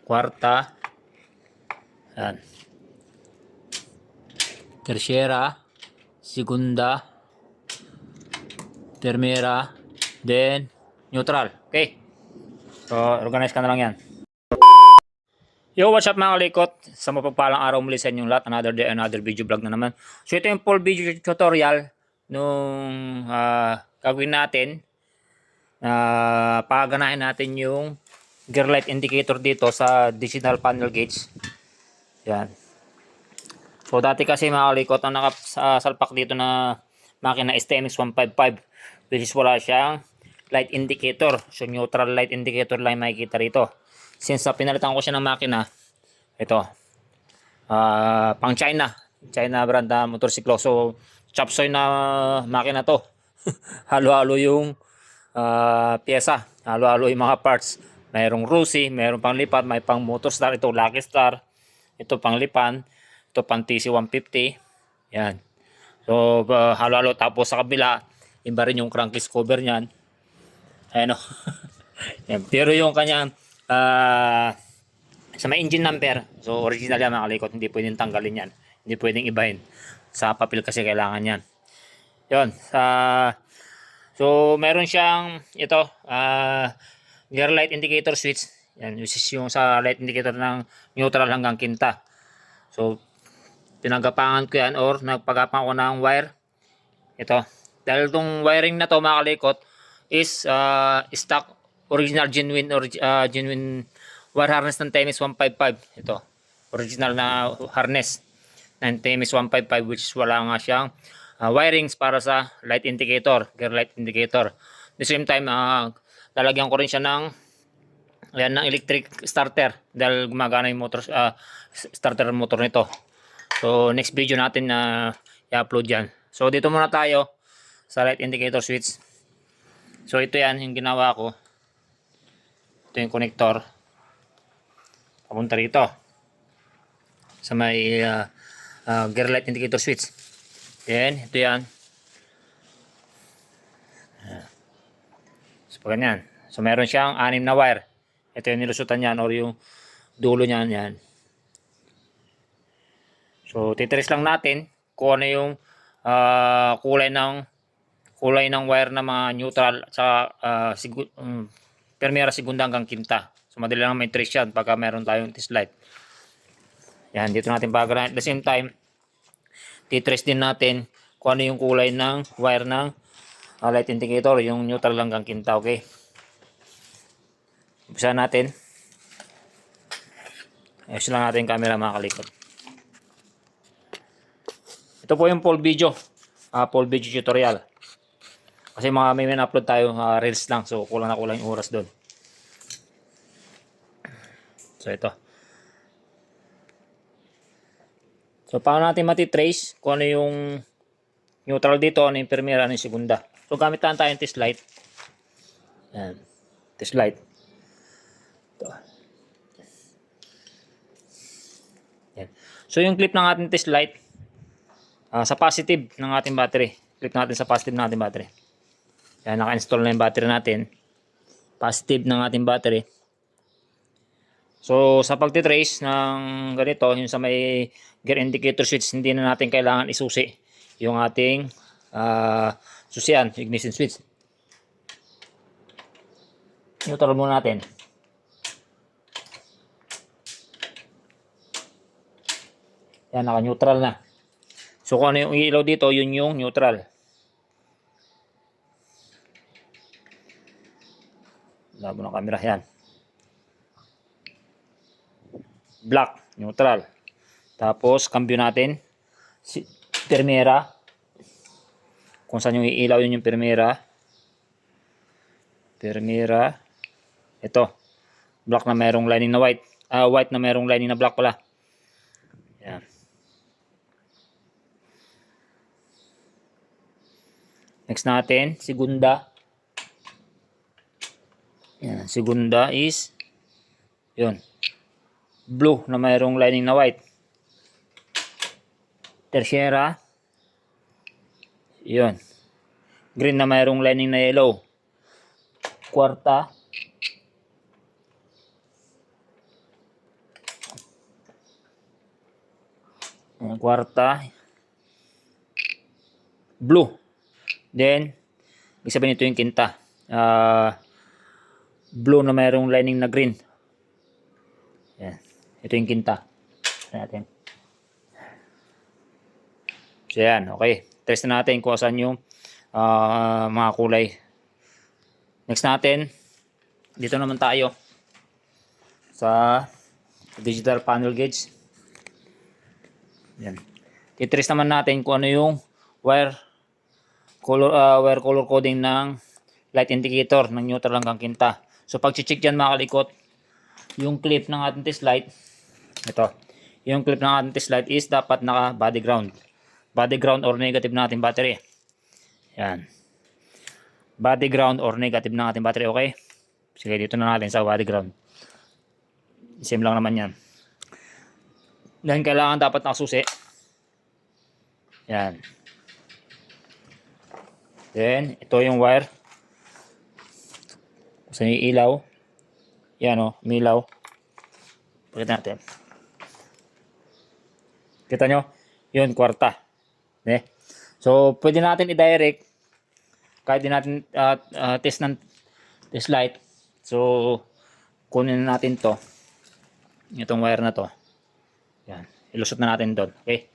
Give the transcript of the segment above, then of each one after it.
Kwarta. Yan. Tersyera. Segunda. Termera. Then, neutral. Okay. So, organize ka na lang yan. Yo, what's up mga kalikot? Sa mapagpalang araw muli sa inyong lahat. Another day, another video vlog na naman. So, ito yung full video tutorial nung gagawin natin. Paganahin natin yung gear light indicator dito sa digital panel gauge. Yan. So, dati kasi mga kalikot, ang nakasalpak dito na makina is TMX 155, which is wala siyang light indicator. So, neutral light indicator lang makikita rito. Since pinalitan ko siya ng makina, ito, pang China brand na motorsiklo. So, chopsoy na makina to. Halo-halo yung pyesa, halo-halo yung mga parts. Mayroong Rusi, mayroong pang lipat, may pang Motorstar, ito Lucky Star, ito pang lipan, ito pang TC150. Yan. So, halo-halo. Tapos sa kabila, iba rin yung crankcase cover niyan. Ayan o. Yan. Pero yung kanyang sa may engine number, so original yan mga kalikot, hindi pwedeng tanggalin yan, hindi pwedeng ibahin sa papel kasi kailangan yan. Yun. So meron siyang ito, gear light indicator switch. Yan, which is yung sa light indicator ng neutral hanggang kinta. So pinagapangan ko yan or nagpagapan ko ng wire. Ito, dahil itong wiring na to mga kalikot is stock original genuine wire harness ng TMX 155. Ito, original na harness ng TMX 155, which wala nga siyang wirings para sa light indicator, gear light indicator. At the same time, lalagyan ko rin siya ng electric starter dahil gumagana yung motor, starter motor nito. So next video natin na i-upload yan. So dito muna tayo sa light indicator switch. So ito yan yung ginawa ko. Ito yung connector. Papunta rito sa may gear light indicator switch. Then ito yan. So ganyan. So meron siyang 6 na wire. Ito yung nilusutan niyan or yung dulo niyan yan. So titrace lang natin kung ano yung kulay ng wire na mga neutral sa primera, segunda hanggang kinta. So madali lang may trace yan pagka meron tayong test light. Yan, dito natin paganahin. At the same time, titrace din natin kung ano yung kulay ng wire ng light indicator, yung neutral hanggang kinta. Okay, umpisa natin. Ayos lang natin yung camera mga kalikot. Ito po yung full video tutorial. Kasi may upload tayo reels lang, so kulang na kulang yung oras doon. So ito. So paano natin matitrace kung ano yung neutral dito, ano yung primera, ano yung segunda. So gamit lang tayo yung test light. Yan. Test light. Ito. Yan. So yung clip ng ating test light, sa positive ng ating battery. Clip natin sa positive ng ating battery. Yan, naka-install na yung battery natin. Positive ng ating battery. So sa pagtitrace ng ganito, yung sa may gear indicator switch, hindi na natin kailangan isusi yung ating susian, ignition switch. Neutral muna natin. Yan, naka-neutral na. So kung ano yung ilaw dito, yun yung neutral. Labo ng camera, yan. Black, neutral. Tapos cambio natin primera. Kung saan yung ilaw, yun yung primera. Ito, black na mayroong lining na white. White na mayroong lining na black pala. Yan. Next natin, segunda. Yan, segunda is yun, blue na mayroong lining na white. Tersyera, yun, green na mayroong lining na yellow. Kwarta, Ayan, kwarta. Blue. Then, ibig sabihin ito yung kinta. Blue na mayroong lining na green. Ayan. Ito yung kinta. Natin. So yan, okay. Test na natin kung saan yung mga kulay. Next natin, dito naman tayo sa digital panel gauge. Yan. Titrace naman natin kung ano yung wire color coding ng light indicator ng neutral hanggang kinta. So pag check dyan mga kalikot, yung clip ng ating test light, ito, yung clip ng ating test light is dapat naka body ground. Body ground or negative ng ating battery. Yan. Body ground or negative ng ating battery, okay? Sige, dito na natin sa body ground. Same lang naman yan. Then kailangan dapat nakasusi. Yan. Then, ito yung wire. Sa yung ilaw. Yan o, umilaw. Pakita natin. Kita nyo? Yun, kwarta. So, pwede natin i-direct kahit di natin test ng test light. So, kunin na natin to. Itong wire na to. Yan. Ilusot na natin doon. Okay?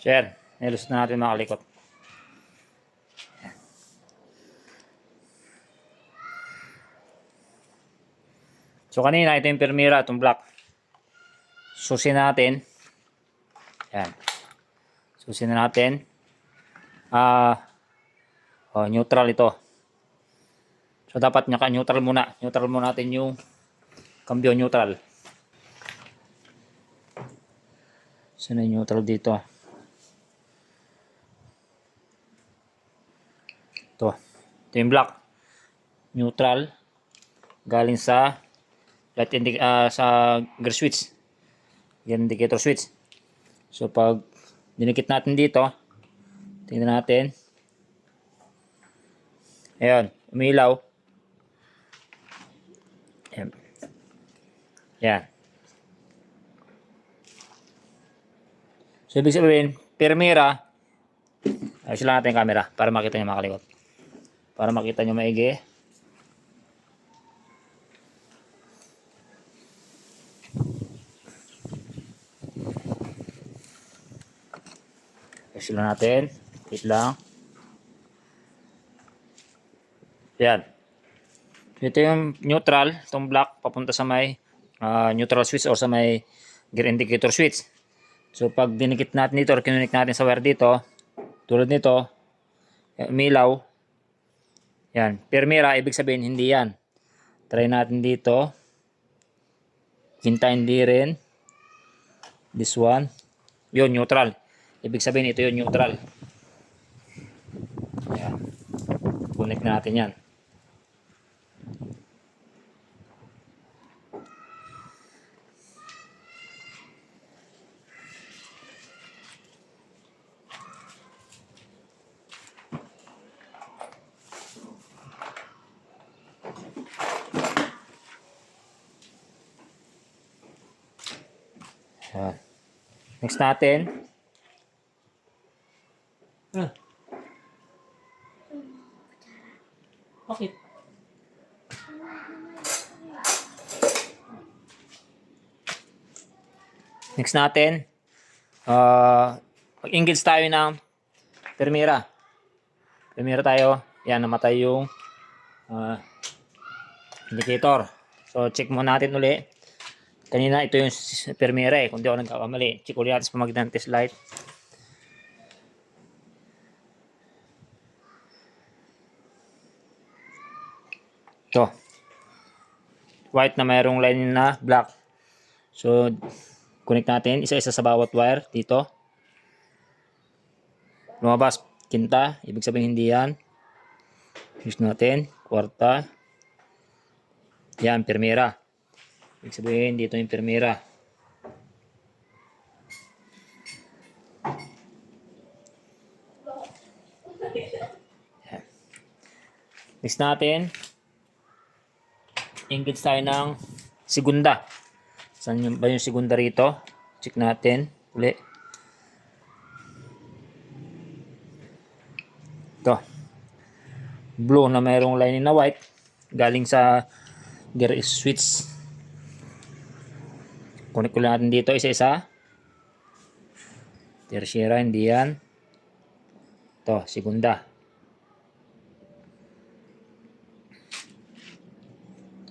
Share. Nilusot na natin mga kalikot. So kanina ito yung permira, itong black. Susin natin. Yan. Susin na natin. Neutral ito. So dapat naka-neutral muna. Neutral muna natin yung cambio neutral. Saan yung neutral dito? Ito yung black. Neutral. Galing sa light sa gear switch. Yan indicator switch. So pag dinikit natin dito, tingnan natin. Ayan, umilaw. Ayan. Yan. So ibig sabihin, permira. Ayos lang natin yung camera para makita nyo mga kalikot. Para makita nyo maigi. Ayos lang natin. Wait lang. Yan. Ito yung neutral, itong black papunta sa may neutral switch or sa may gear indicator switch. So pag dinikit natin dito or kinunik natin sa wire dito, tulad nito, umilaw. Yan, permira, ibig sabihin hindi yan. Try natin dito. Kinta hindi rin. This one. Yun, neutral. Ibig sabihin ito yung neutral. Yan. Connect na natin yan. Yan. Next natin. Bakit? Next natin. Mag-engage tayo ng permira. Permira tayo. Yan, namatay yung indicator. So, check muna natin uli. Kanina ito yung permira kung di ako nagkakamali. Check ulit natin sa pamagitan ng test light. Ito. White na mayroong line na black. So, connect natin. Isa-isa sa bawat wire dito. Lumabas kinta. Ibig sabihin hindi yan. Use natin. Kwarta. Yan, permira. Ibig sabihin dito yung permira. Next natin, engage tayo ng segunda. Saan ba yung segunda rito? Check natin. Uli. Ito. Blue na mayroong lining na white. Galing sa gear switch. Connect ko lang natin dito isa-isa. Tertiary, hindi yan. Ito, segunda.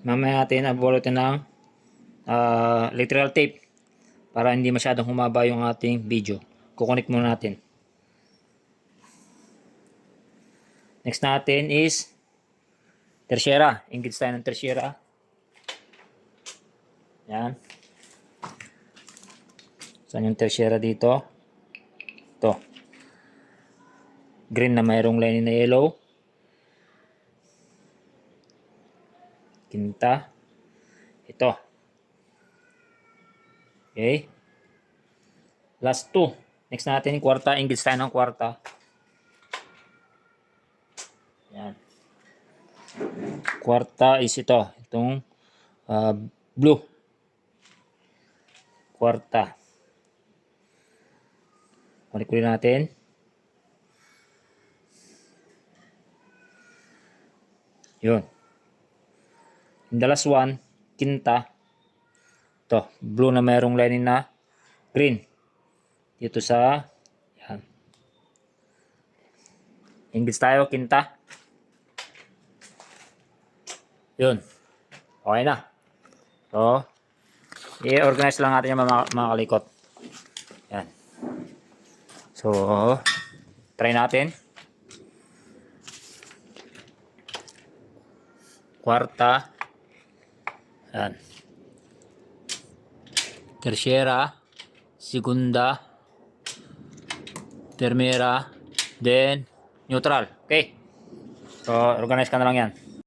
Mamaya natin abulutin ng electrical tape para hindi masyadong humaba yung ating video. Kukonek muna natin. Next natin is tertiary. Engage tayo ng tertiary. Yan. Saan yung tertiary dito? Ito. Green na mayroong lining na yellow. Quinta. Ito. Okay. Last two. Next natin, kwarta. Engage tayo ng kwarta. Yan. Kwarta is ito. Itong blue. Kwarta. Kunin natin. Yun. In the last one, quinta. Ito, blue na mayroong lining na green. Dito sa, yan. Engage tayo, quinta. Yun. Okay na. So, i-organize lang natin yung mga kalikot. Yan. So, try natin. Kwarta. Yan. Tertiary, segunda, primera, then neutral. Okay. So, organize ka na lang yan.